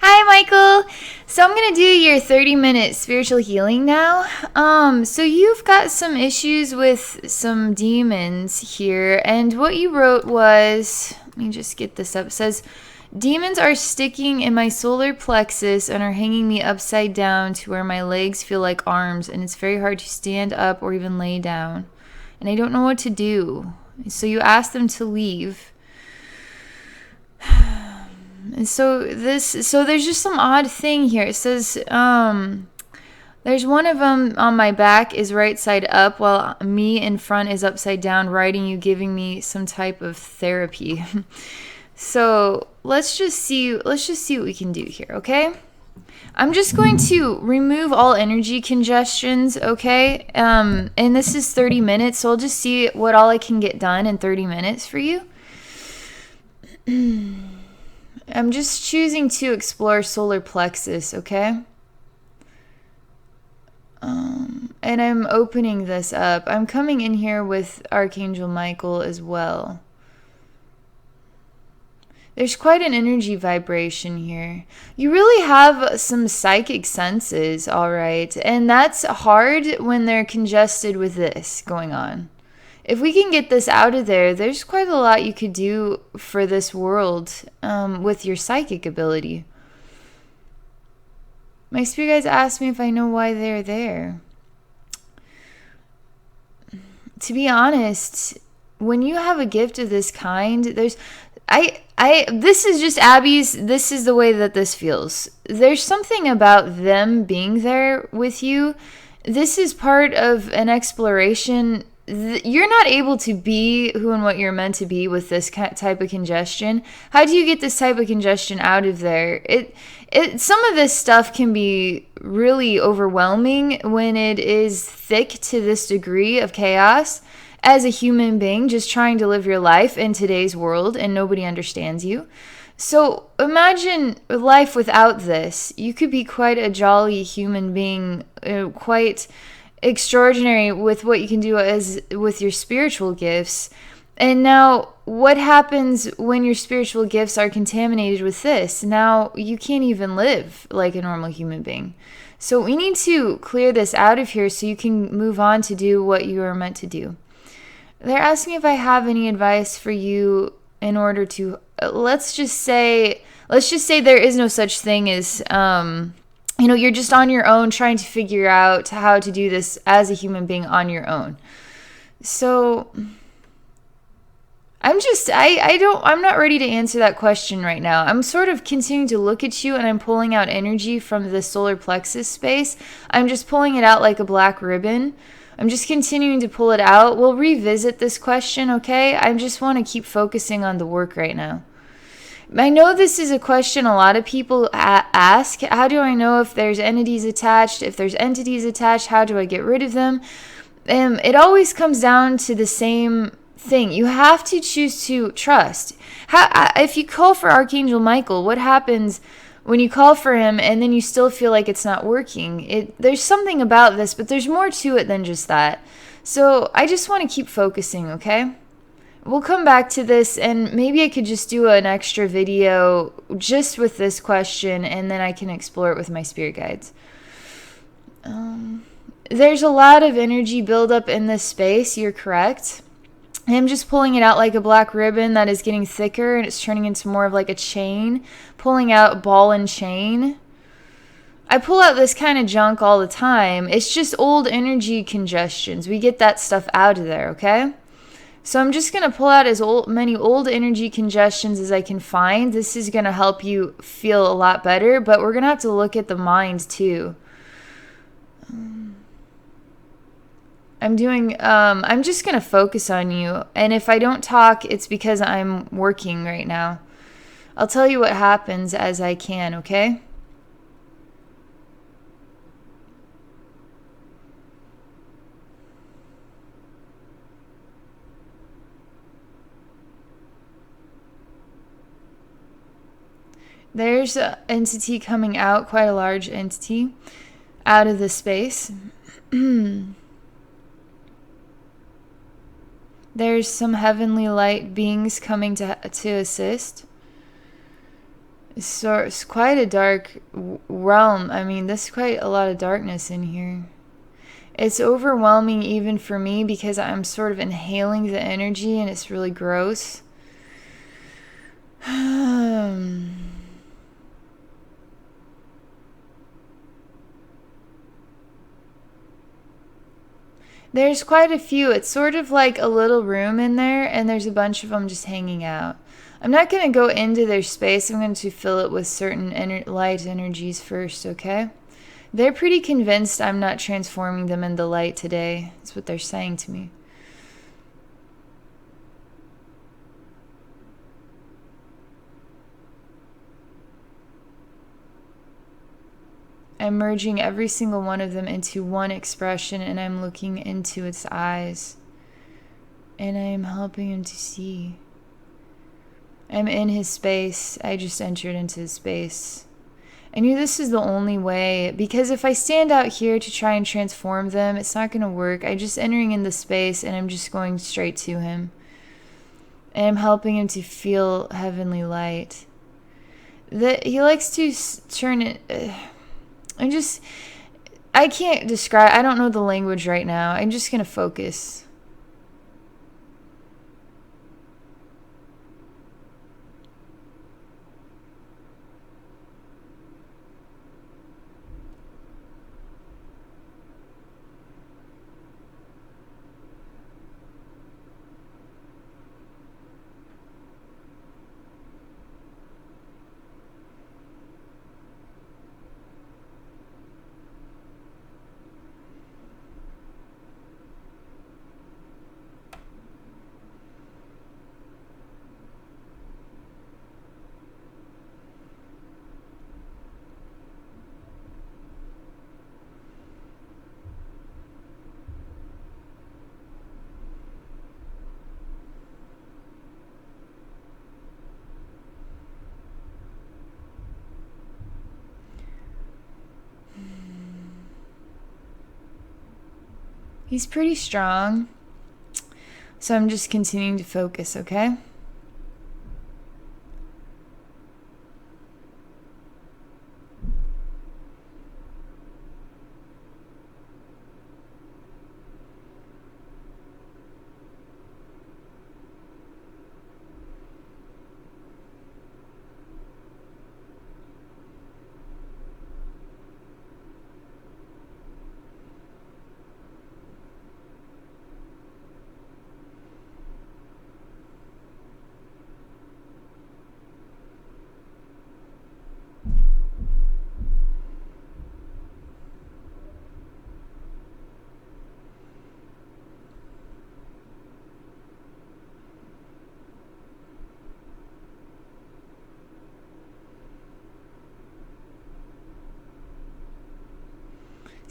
Hi, Michael. So I'm gonna do your 30-minute spiritual healing now. So you've got some issues with some demons here, and what you wrote was, let me just get this up. It says, demons are sticking in my solar plexus and are hanging me upside down to where my legs feel like arms, and it's very hard to stand up or even lay down. And I don't know what to do. So you asked them to leave. And so there's just some odd thing here. It says there's one of them on my back is right side up while me in front is upside down, writing you, giving me some type of therapy. So let's just see what we can do here, okay? I'm just going to remove all energy congestions, okay? And this is 30 minutes, so I'll just see what all I can get done in 30 minutes for you. I'm just choosing to explore solar plexus, okay? And I'm opening this up. I'm coming in here with Archangel Michael as well. There's quite an energy vibration here. You really have some psychic senses, all right? And that's hard when they're congested with this going on. If we can get this out of there, there's quite a lot you could do for this world with your psychic ability. My spirit guides asked me if I know why they're there. To be honest, when you have a gift of this kind, this is just Abby's, this is the way that this feels. There's something about them being there with you. This is part of an exploration. You're not able to be who and what you're meant to be with this type of congestion. How do you get this type of congestion out of there? Some of this stuff can be really overwhelming when it is thick to this degree of chaos as a human being just trying to live your life in today's world and nobody understands you. So imagine life without this. You could be quite a jolly human being, quite extraordinary with what you can do as with your spiritual gifts. And now what happens when your spiritual gifts are contaminated with this? Now you can't even live like a normal human being. So we need to clear this out of here so you can move on to do what you are meant to do. They're asking if I have any advice for you in order to, let's just say there is no such thing as you're just on your own trying to figure out how to do this as a human being on your own. So I'm not ready to answer that question right now. I'm sort of continuing to look at you and I'm pulling out energy from the solar plexus space. I'm just pulling it out like a black ribbon. I'm just continuing to pull it out. We'll revisit this question, okay? I just want to keep focusing on the work right now. I know this is a question a lot of people ask. How do I know if there's entities attached? If there's entities attached, how do I get rid of them? It always comes down to the same thing. You have to choose to trust. If you call for Archangel Michael, what happens when you call for him and then you still feel like it's not working? There's something about this, but there's more to it than just that. So I just want to keep focusing, okay? We'll come back to this, and maybe I could just do an extra video just with this question, and then I can explore it with my spirit guides. There's a lot of energy buildup in this space. You're correct. I'm just pulling it out like a black ribbon that is getting thicker, and it's turning into more of like a chain, pulling out ball and chain. I pull out this kind of junk all the time. It's just old energy congestions. We get that stuff out of there, okay? So I'm just going to pull out as many old energy congestions as I can find. This is going to help you feel a lot better, but we're going to have to look at the mind too. I'm just going to focus on you. And if I don't talk, it's because I'm working right now. I'll tell you what happens as I can, okay? There's an entity coming out, quite a large entity, out of the space. There's some heavenly light beings coming to assist. So it's quite a dark realm. I mean, there's quite a lot of darkness in here. It's overwhelming even for me because I'm sort of inhaling the energy and it's really gross. There's quite a few. It's sort of like a little room in there, and there's a bunch of them just hanging out. I'm not going to go into their space. I'm going to fill it with certain light energies first, okay? They're pretty convinced I'm not transforming them into light today. That's what they're saying to me. I'm merging every single one of them into one expression, and I'm looking into its eyes. And I am helping him to see. I'm in his space. I just entered into his space. I knew this is the only way, because if I stand out here to try and transform them, it's not going to work. I'm just entering in the space, and I'm just going straight to him. And I'm helping him to feel heavenly light. He likes to turn it... I can't describe... I don't know the language right now. I'm just going to focus. He's pretty strong. So I'm just continuing to focus, okay?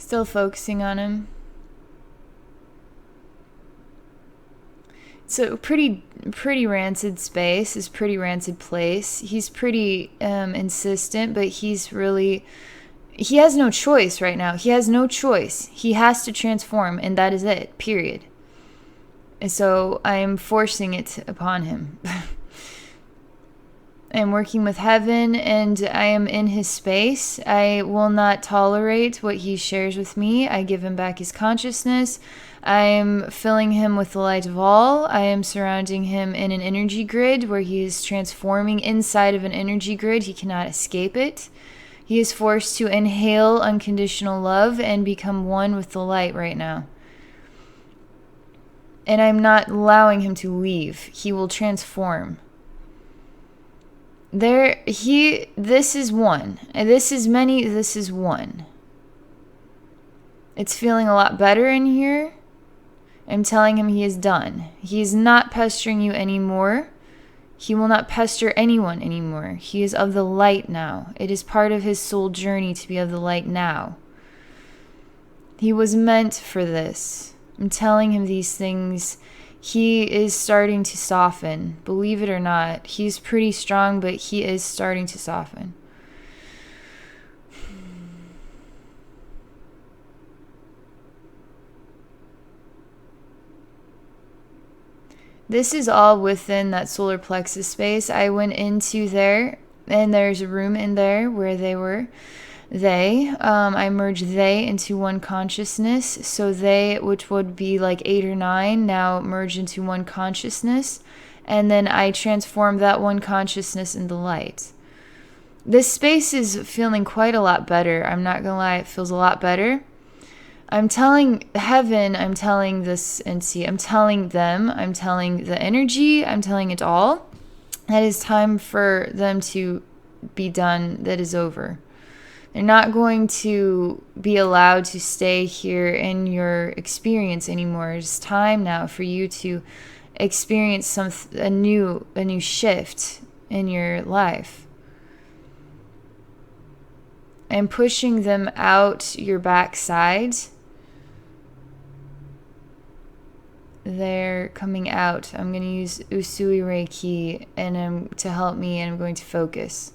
Still focusing on him. It's a pretty rancid space. It's pretty rancid place. He's pretty insistent, but he has no choice right now. He has no choice. He has to transform, and that is it, period. And so I am forcing it upon him. I am working with heaven, and I am in his space. I will not tolerate what he shares with me. I give him back his consciousness. I am filling him with the light of all. I am surrounding him in an energy grid where he is transforming inside of an energy grid. He cannot escape it. He is forced to inhale unconditional love and become one with the light right now. And I'm not allowing him to leave. He will transform. This is one. This is many, this is one. It's feeling a lot better in here. I'm telling him he is done. He is not pestering you anymore. He will not pester anyone anymore. He is of the light now. It is part of his soul journey to be of the light now. He was meant for this. I'm telling him these things. He is starting to soften. Believe it or not. He's pretty strong, but he is starting to soften. This is all within that solar plexus space. I went into there and there's a room in there where they were. I merge they into one consciousness. So they, which would be like 8 or 9, now merge into one consciousness. And then I transform that one consciousness into light. This space is feeling quite a lot better. I'm not gonna lie, it feels a lot better. I'm telling heaven, I'm telling this entity, I'm telling them, I'm telling the energy, I'm telling it all. That it's time for them to be done, that is over. They're not going to be allowed to stay here in your experience anymore. It's time now for you to experience a new shift in your life. I'm pushing them out your backside. They're coming out. I'm going to use Usui Reiki to help me, and I'm going to focus.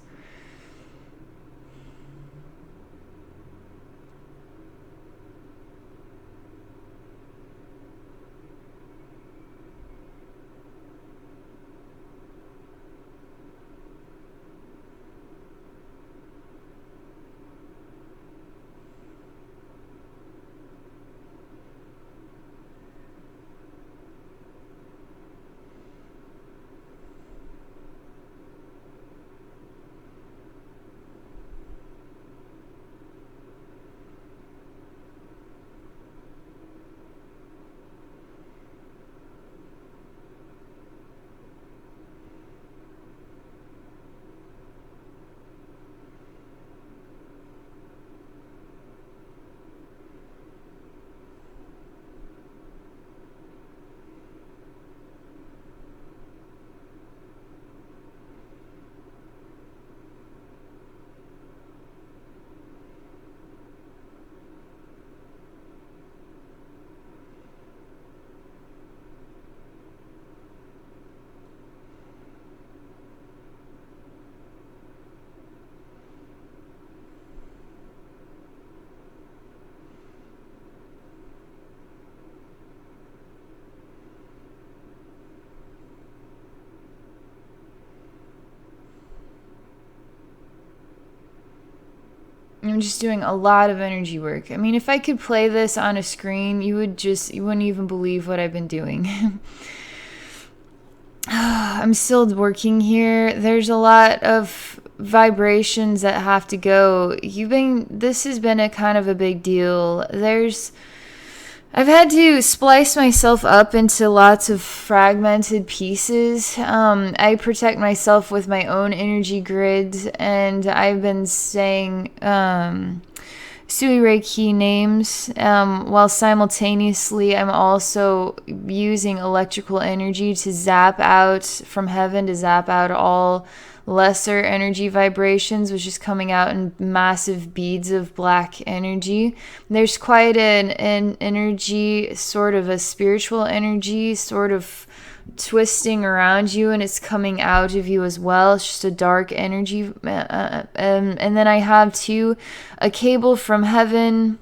I'm just doing a lot of energy work. I mean, if I could play this on a screen, you wouldn't even believe what I've been doing. I'm still working here. There's a lot of vibrations that have to go. This has been a kind of a big deal. I've had to splice myself up into lots of fragmented pieces. I protect myself with my own energy grid, and I've been saying Sui Reiki names while simultaneously I'm also using electrical energy to zap out from heaven, to zap out all lesser energy vibrations, which is coming out in massive beads of black energy. There's quite an energy, sort of a spiritual energy, sort of twisting around you, and it's coming out of you as well. It's just a dark energy. And then I have a cable from heaven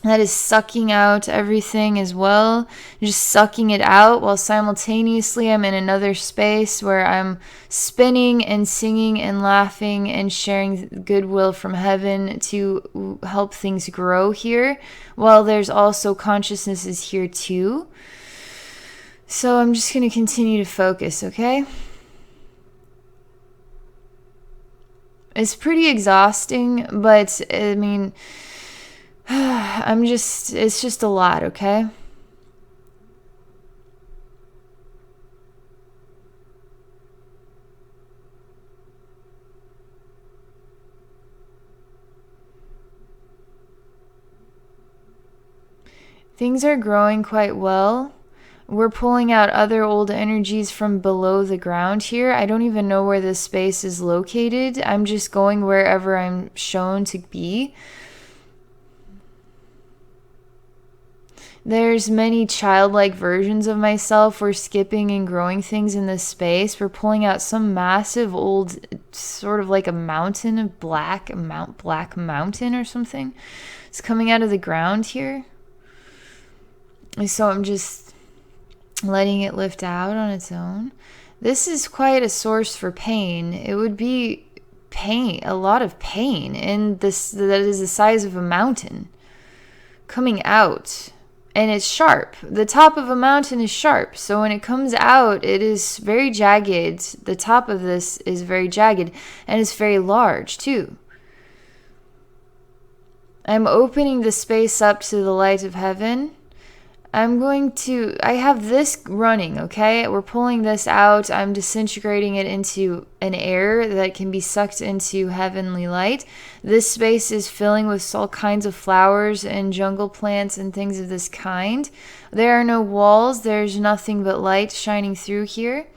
that is sucking out everything as well, just sucking it out, while simultaneously I'm in another space where I'm spinning and singing and laughing and sharing goodwill from heaven to help things grow here, while there's also consciousnesses here too. So I'm just going to continue to focus, okay? It's pretty exhausting, but I mean, it's just a lot, okay? Things are growing quite well. We're pulling out other old energies from below the ground here. I don't even know where this space is located. I'm just going wherever I'm shown to be. There's many childlike versions of myself. We're skipping and growing things in this space. We're pulling out some massive old, sort of like a mountain of black mountain or something. It's coming out of the ground here. So I'm just letting it lift out on its own. This is quite a source for pain. It would be pain, and this that is the size of a mountain coming out. And it's sharp. The top of a mountain is sharp. So when it comes out, it is very jagged. The top of this is very jagged, and it's very large too. I'm opening the space up to the light of heaven. I have this running, okay? We're pulling this out. I'm disintegrating it into an air that can be sucked into heavenly light. This space is filling with all kinds of flowers and jungle plants and things of this kind. There are no walls. There's nothing but light shining through here.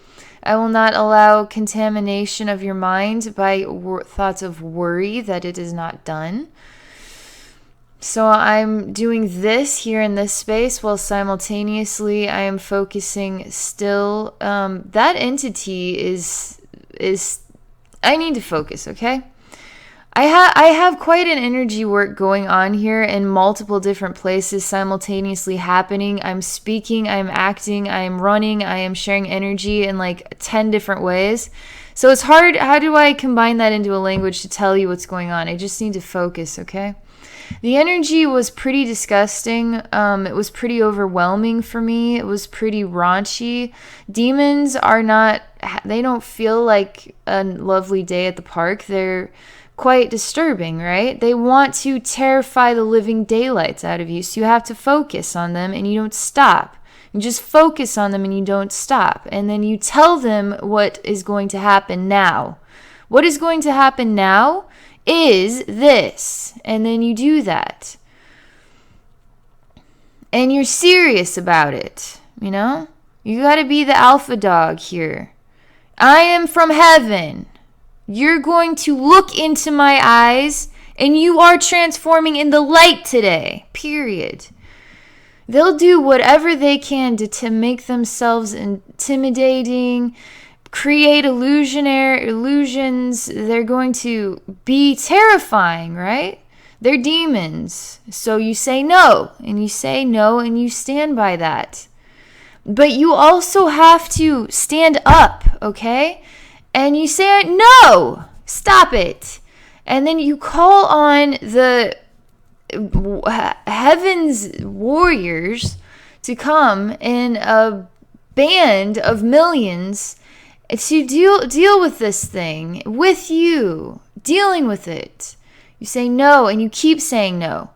I will not allow contamination of your mind by thoughts of worry that it is not done. So I'm doing this here in this space while simultaneously I am focusing still. That entity is I need to focus, okay? I have quite an energy work going on here in multiple different places simultaneously happening. I'm speaking, I'm acting, I am running, I am sharing energy in like 10 different ways. So it's hard. How do I combine that into a language to tell you what's going on? I just need to focus, okay? The energy was pretty disgusting. It was pretty overwhelming for me. It was pretty raunchy. Demons they don't feel like a lovely day at the park. They're quite disturbing, right? They want to terrify the living daylights out of you. So you have to focus on them and you don't stop. You just focus on them and you don't stop. And then you tell them what is going to happen now. What is going to happen now is this. And then you do that. And you're serious about it, you know? You got to be the alpha dog here. I am from heaven. You're going to look into my eyes and you are transforming in the light today, period. They'll do whatever they can to make themselves intimidating, create illusions. They're going to be terrifying, right? They're demons. So you say no, and you say no, and you stand by that. But you also have to stand up, okay? And you say, no, stop it. And then you call on the heaven's warriors to come in a band of millions to deal with this thing with you, dealing with it. You say no, and you keep saying no.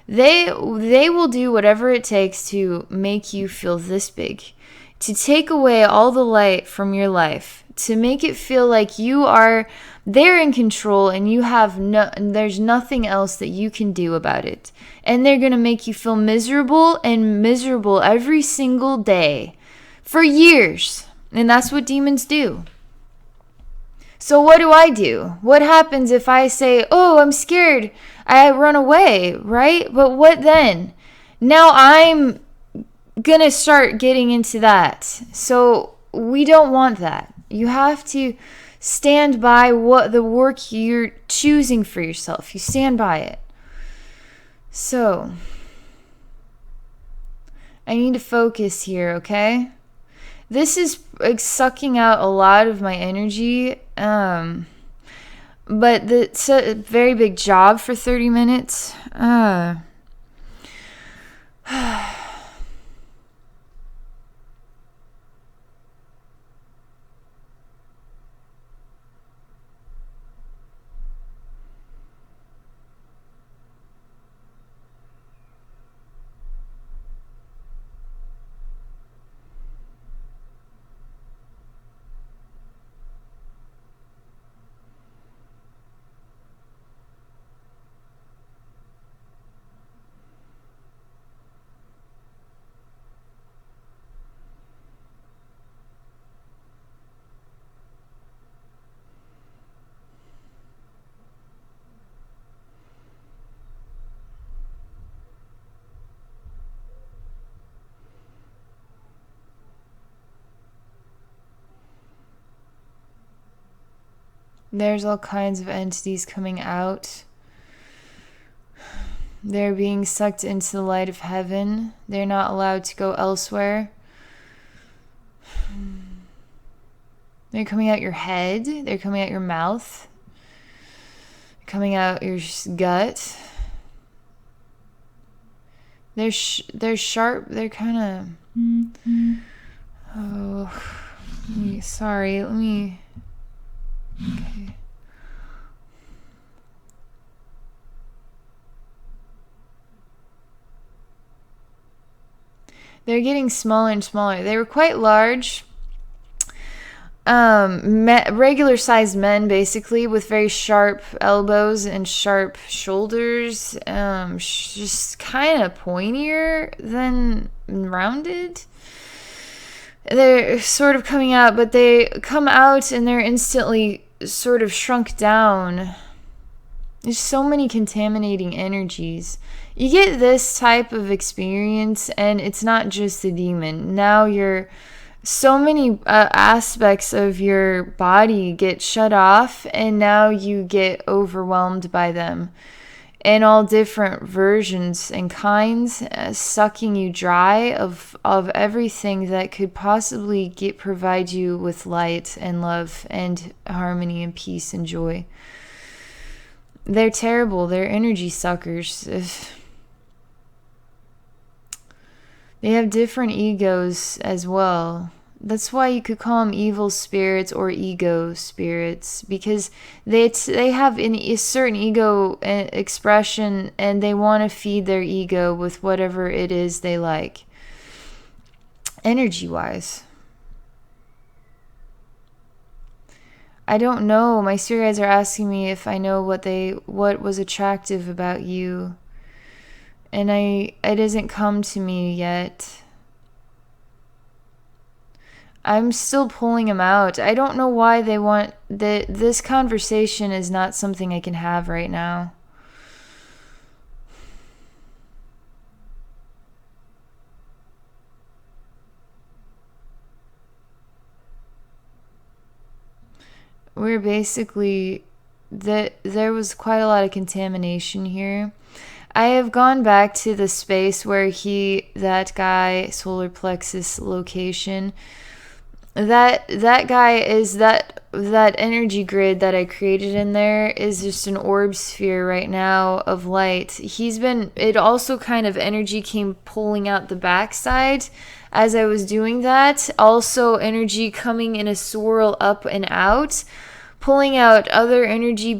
They will do whatever it takes to make you feel this big, to take away all the light from your life, to make it feel like they're in control and there's nothing else that you can do about it. And they're going to make you feel miserable every single day for years. And that's what demons do. So what do? What happens if I say, oh, I'm scared, I run away, right? But what then? Now I'm going to start getting into that. So we don't want that. You have to stand by what the work you're choosing for yourself. You stand by it. So I need to focus here, okay? This is sucking out a lot of my energy. But it's a very big job for 30 minutes. There's all kinds of entities coming out. They're being sucked into the light of heaven. They're not allowed to go elsewhere. They're coming out your head. They're coming out your mouth. coming out your gut. They're sharp. They're kind of... Oh, sorry. Let me... Okay. They're getting smaller and smaller. They were quite large. Regular sized men, basically, with very sharp elbows and sharp shoulders. Just kind of pointier than rounded. They're sort of coming out, but they come out and they're instantly sort of shrunk down. There's so many contaminating energies. You get this type of experience, and it's not just the demon. Now so many aspects of your body get shut off, and now you get overwhelmed by them in all different versions and kinds, sucking you dry of everything that could possibly provide you with light and love and harmony and peace and joy. They're terrible. They're energy suckers. They have different egos as well. That's why you could call them evil spirits or ego spirits, because they have a certain ego expression, and they want to feed their ego with whatever it is they like, energy-wise. I don't know. My spirit guides are asking me if I know what was attractive about you. And it hasn't come to me yet. I'm still pulling them out. I don't know why they want this conversation is not something I can have right now. We're basically there was quite a lot of contamination here. I have gone back to the space where that guy, solar plexus location, that guy is that energy grid that I created in there is just an orb sphere right now of light. It also kind of energy came pulling out the backside as I was doing that. Also energy coming in a swirl up and out, pulling out other energy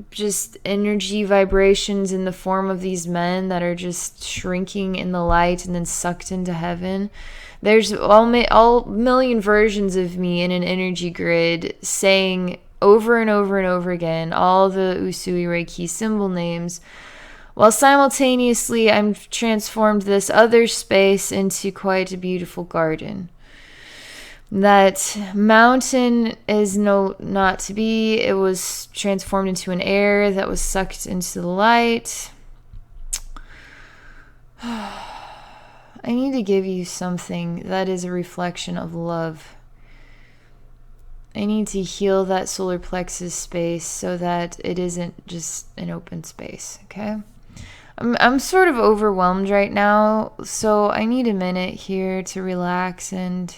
just energy vibrations in the form of these men that are just shrinking in the light and then sucked into heaven. There's all million versions of me in an energy grid saying over and over and over again all the Usui Reiki symbol names, while simultaneously I'm transformed this other space into quite a beautiful garden. That mountain is not to be. It was transformed into an air that was sucked into the light. I need to give you something that is a reflection of love. I need to heal that solar plexus space so that it isn't just an open space, okay? I'm sort of overwhelmed right now, so I need a minute here to relax and...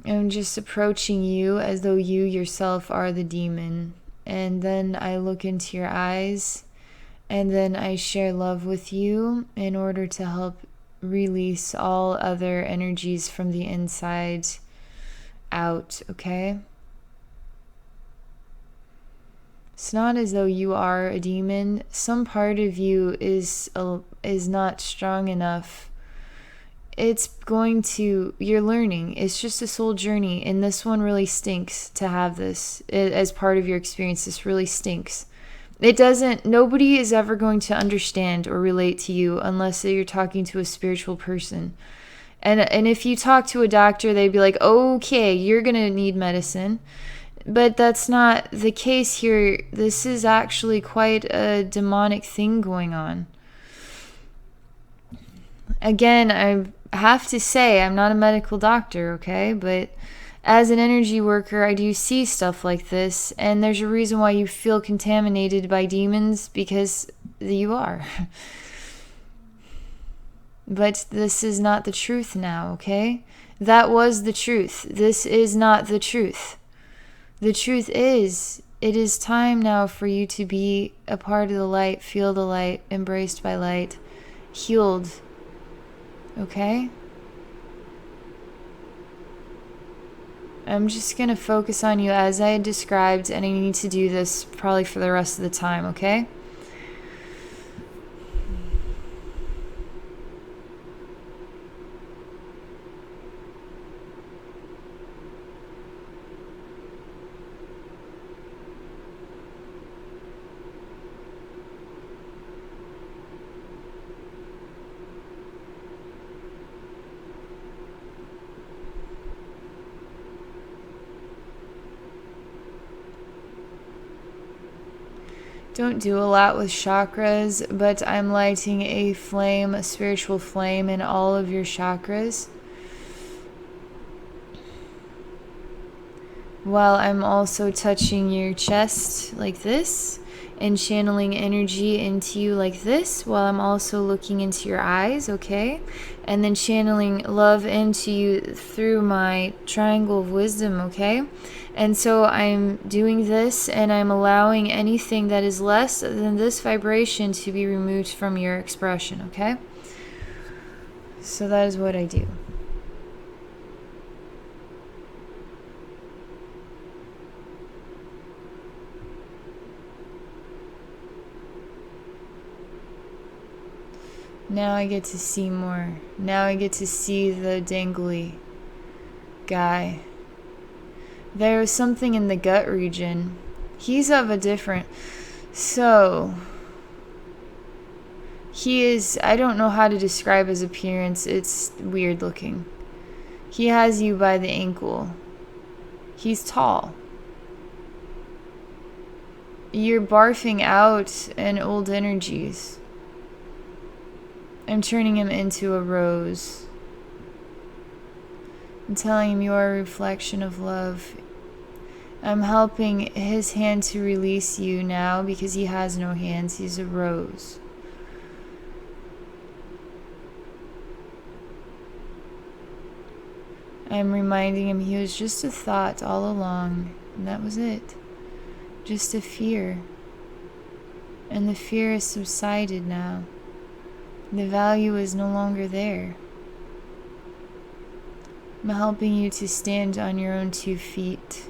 I'm just approaching you as though you yourself are the demon. And then I look into your eyes, and then I share love with you in order to help release all other energies from the inside out, okay? It's not as though you are a demon. Some part of you is not strong enough. You're learning. It's just a soul journey, and this one really stinks to have this as part of your experience. This really stinks. Nobody is ever going to understand or relate to you unless you're talking to a spiritual person. And if you talk to a doctor, they'd be like, okay, you're going to need medicine. But that's not the case here. This is actually quite a demonic thing going on. Again, I have to say, I'm not a medical doctor, okay? But as an energy worker, I do see stuff like this, and there's a reason why you feel contaminated by demons, because you are. But this is not the truth now, okay? That was the truth. This is not the truth. The truth is, it is time now for you to be a part of the light, feel the light, embraced by light, healed, okay? I'm just going to focus on you as I had described, and I need to do this probably for the rest of the time, okay? Don't do a lot with chakras, but I'm lighting a flame, a spiritual flame in all of your chakras. While I'm also touching your chest like this and channeling energy into you like this, while I'm also looking into your eyes, okay? And then channeling love into you through my triangle of wisdom, okay? And so I'm doing this, and I'm allowing anything that is less than this vibration to be removed from your expression, okay? So that is what I do. Now I get to see more. Now I get to see the dangly guy. There is something in the gut region. He's of a different... So... He is... I don't know how to describe his appearance. It's weird looking. He has you by the ankle. He's tall. You're barfing out an old energies. I'm turning him into a rose. I'm telling him you are a reflection of love. I'm helping his hand to release you now because he has no hands. He's a rose. I'm reminding him he was just a thought all along, and that was it. Just a fear. And the fear has subsided now. The value is no longer there. I'm helping you to stand on your own 2 feet.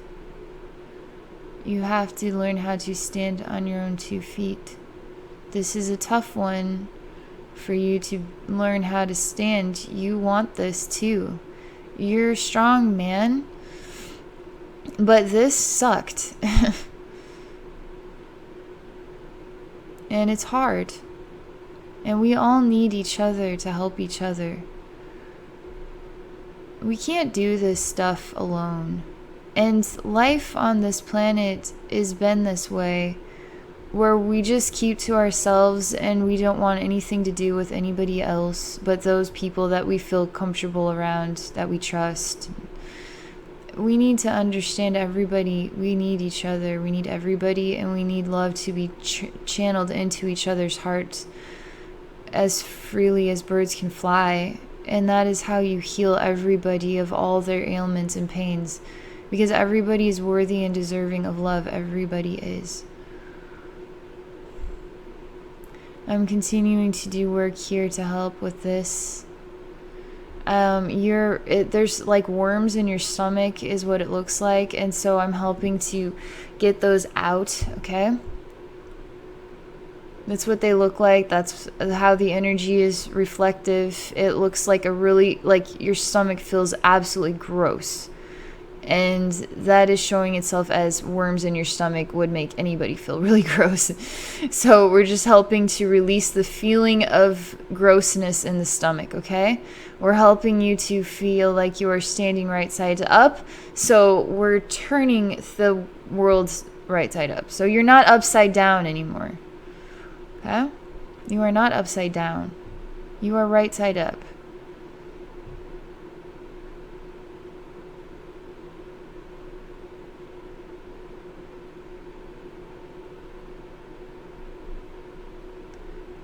You have to learn how to stand on your own 2 feet. This is a tough one for you to learn how to stand. You want this too. You're strong, man. But this sucked. And it's hard. And we all need each other to help each other. We can't do this stuff alone. And life on this planet has been this way, where we just keep to ourselves and we don't want anything to do with anybody else but those people that we feel comfortable around, that we trust. We need to understand everybody. We need each other. We need everybody, and we need love to be channeled into each other's hearts as freely as birds can fly. And that is how you heal everybody of all their ailments and pains, because everybody is worthy and deserving of love. Everybody is. I'm continuing to do work here to help with this. There's like worms in your stomach is what it looks like, and so I'm helping to get those out, okay? That's what they look like. That's how the energy is reflective. It looks like like your stomach feels absolutely gross. And that is showing itself as worms in your stomach would make anybody feel really gross. So we're just helping to release the feeling of grossness in the stomach, okay? We're helping you to feel like you are standing right side up. So we're turning the world right side up. So you're not upside down anymore. Okay? You are not upside down. You are right side up.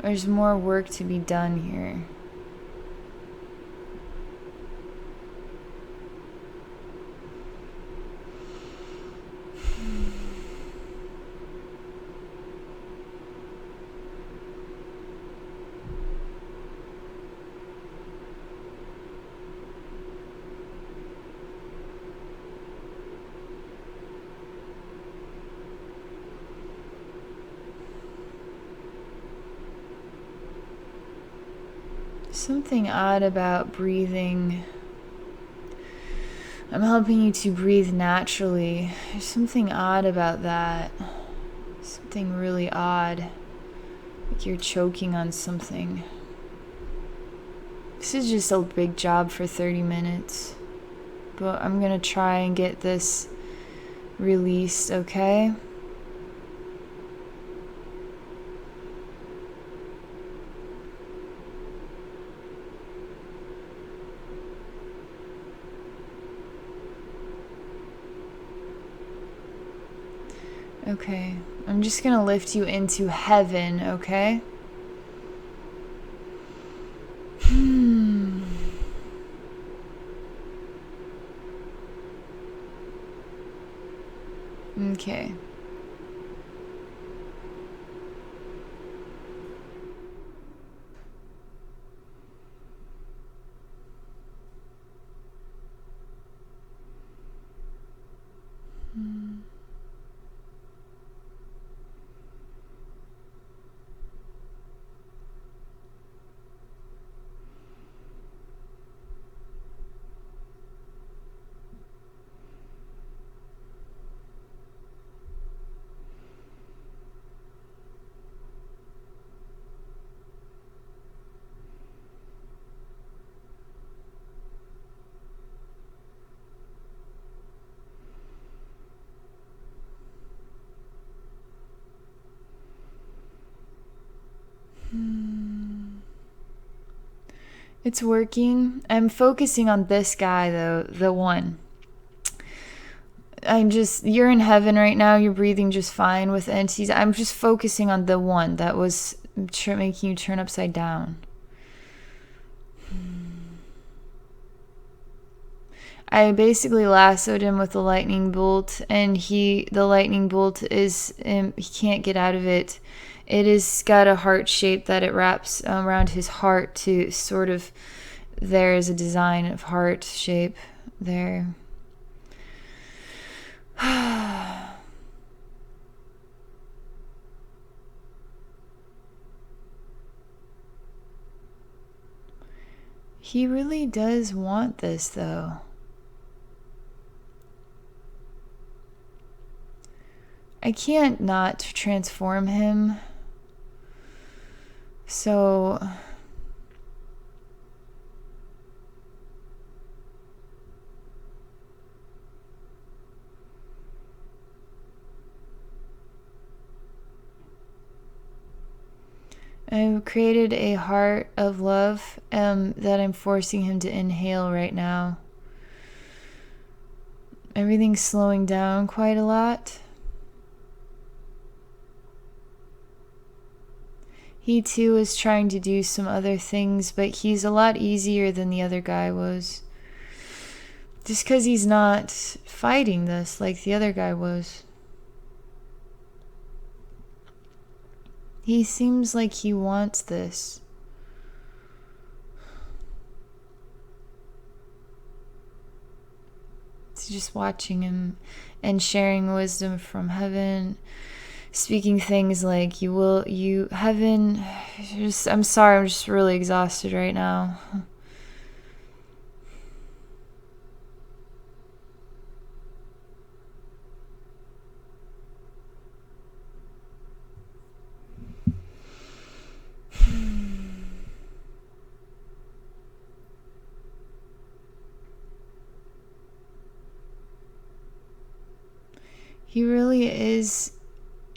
There's more work to be done here. Something odd about breathing. I'm helping you to breathe naturally. There's something odd about that. Something really odd. Like you're choking on something. This is just a big job for 30 minutes. But I'm gonna try and get this released, okay? Okay, I'm just gonna lift you into heaven, okay? Okay. It's working. I'm focusing on this guy though, the one. You're in heaven right now. You're breathing just fine with entities. I'm just focusing on the one that was making you turn upside down. I basically lassoed him with the lightning bolt, and the lightning bolt is, he can't get out of it. It has got a heart shape that it wraps around his heart to sort of, there is a design of heart shape there. He really does want this though. I can't not transform him. So I've created a heart of love that I'm forcing him to inhale right now. Everything's slowing down quite a lot. He too is trying to do some other things, but he's a lot easier than the other guy was. Just because he's not fighting this like the other guy was. He seems like he wants this. It's just watching him and sharing wisdom from heaven. Speaking things like, heaven, I'm sorry, I'm just really exhausted right now.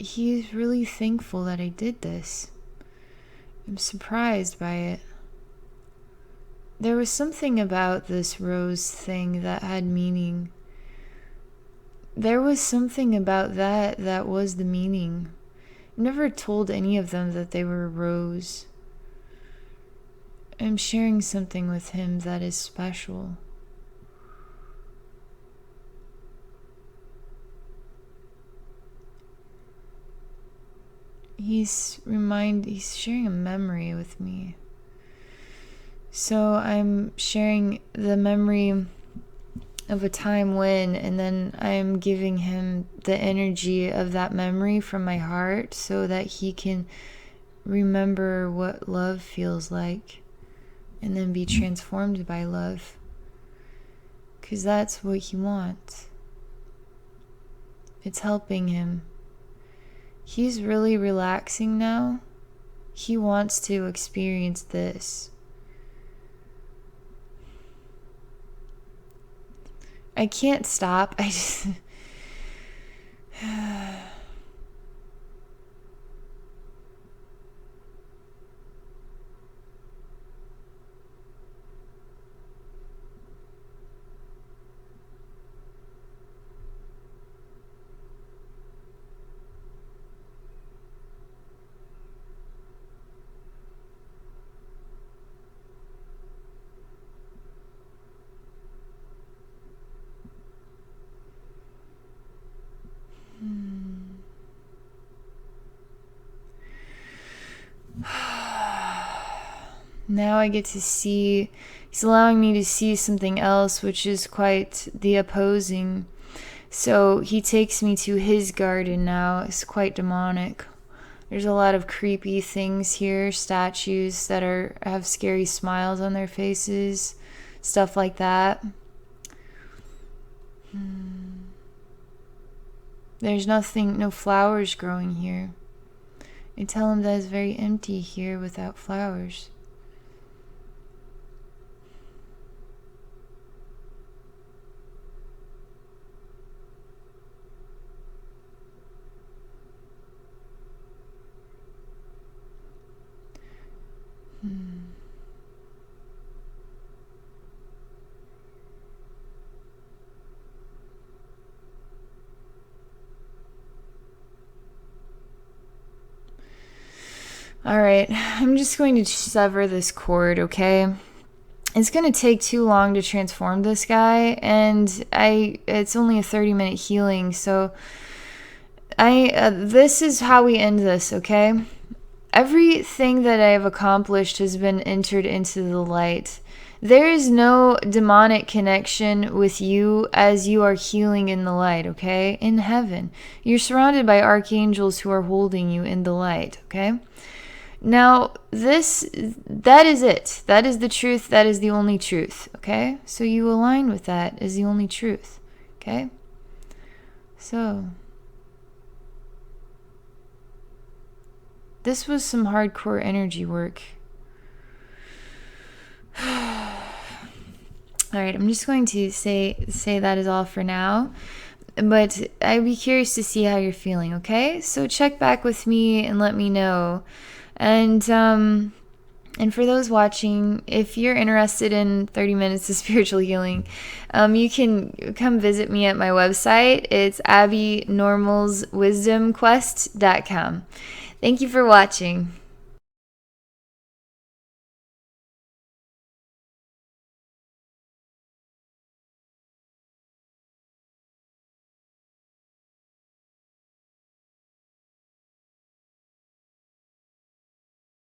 He's really thankful that I did this. I'm surprised by it. There was something about this rose thing that had meaning. There was something about that was the meaning. I never told any of them that they were a rose. I'm sharing something with him that is special. He's sharing a memory with me. So I'm sharing the memory of a time when, and then I'm giving him the energy of that memory from my heart so that he can remember what love feels like and then be transformed by love. Because that's what he wants. It's helping him. He's really relaxing now. He wants to experience this. I can't stop. I just... Now I get to see, he's allowing me to see something else, which is quite the opposing. So he takes me to his garden now. It's quite demonic. There's a lot of creepy things here, statues that have scary smiles on their faces, stuff like that. There's no flowers growing here. I tell him that it's very empty here without flowers. All right, I'm just going to sever this cord, okay? It's going to take too long to transform this guy, and it's only a 30-minute healing, so this is how we end this, okay? Everything that I have accomplished has been entered into the light. There is no demonic connection with you as you are healing in the light, okay? In heaven. You're surrounded by archangels who are holding you in the light, okay? Now, that is it. That is the truth. That is the only truth, okay? So you align with that as the only truth, okay? So, this was some hardcore energy work. All right, I'm just going to say that is all for now. But I'd be curious to see how you're feeling, okay? So check back with me and let me know. And for those watching, if you're interested in 30 minutes of spiritual healing, you can come visit me at my website. It's abbynormalswisdomquest.com. Thank you for watching.